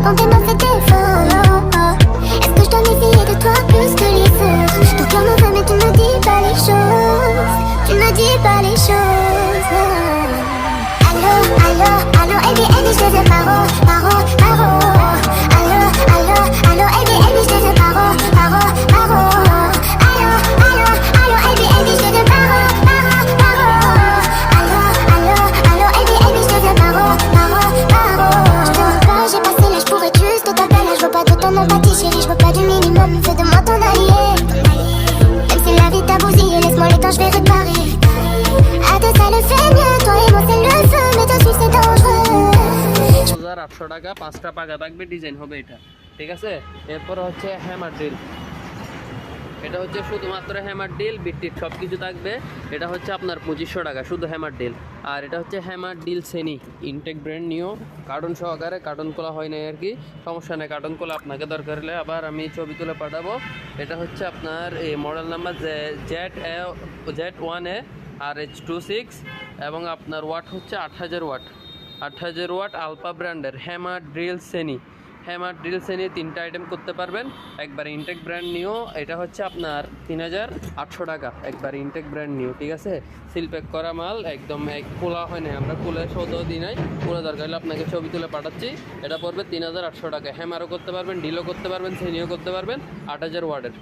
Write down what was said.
Tenter m'a fait défaut. Est-ce que je dois méfier de toi plus que les autres? Ton cœur me veut mais tu ne me dis pas les choses. Tu ne me dis pas les choses. Allô, allô, allô, Ebi, Ebi, je te dis paro, paro, paro. Allô, allô, allô, Ebi, Ebi, je te dis paro, paro, paro. Allô, allô, allô, Ebi, Ebi, je te dis paro, paro, paro. Allô, allô, allô, Ebi, Ebi, je te dis paro, paro, paro. Je te veux pas, j'ai passé l'âge pour être juste ta belle. Je veux pas de ton empathie, chérie, je veux pas du minimum. Fais de moi ton allié. Même si la vie t'a bousillé, laisse-moi le temps, je vais réparer. À deux, ça le fait mieux, toi et moi c'est le feu, mais de suite c'est dangereux. 2800 টাকা 5টা পাকা থাকবে, ডিজাইন হবে এটা, ঠিক আছে। এরপর হচ্ছে হ্যামার ড্রিল, এটা হচ্ছে শুধুমাত্র হ্যামার ড্রিল, বিটটিট সব কিছু থাকবে। এটা হচ্ছে আপনার 2500 টাকা শুধু হ্যামার ড্রিল। আর এটা হচ্ছে হ্যামার ড্রিল সেনি, ইনটেক ব্র্যান্ড নিউ, কার্টন সহকারে, কার্টন খোলা হয় নাই আর কি, সমস্যা নেই। কার্টন খোলা আপনাকে দরকার হলে আবার আমি ছবি তুলে পাঠাবো। এটা হচ্ছে আপনার এই মডেল নাম্বার Z1A RH26 এবং আপনার ওয়াট হচ্ছে 8000 ওয়াট, 8000 ওয়াট আলপা ব্র্যান্ডের হ্যামার ড্রিল সেনি। হ্যামার ড্রিল সেনি 3টা আইটেম করতে পারবেন, একবার ইনটেক ব্র্যান্ড নিউ। এটা হচ্ছে আপনার 3800 টাকা, একবার ইনটেক ব্র্যান্ড নিউ, ঠিক আছে। সিল প্যাক করা মাল, একদম খোলা হয় না, আমরা খুলে সৌদাও দিই নাই, খুলে দরকার হলে আপনাকে ছবি তুলে পাঠাচ্ছি। এটা পড়বে 3800 টাকা। হ্যামারও করতে পারবেন, ডিলও করতে পারবেন, সেনিও করতে পারবেন, 8000 ওয়াটের।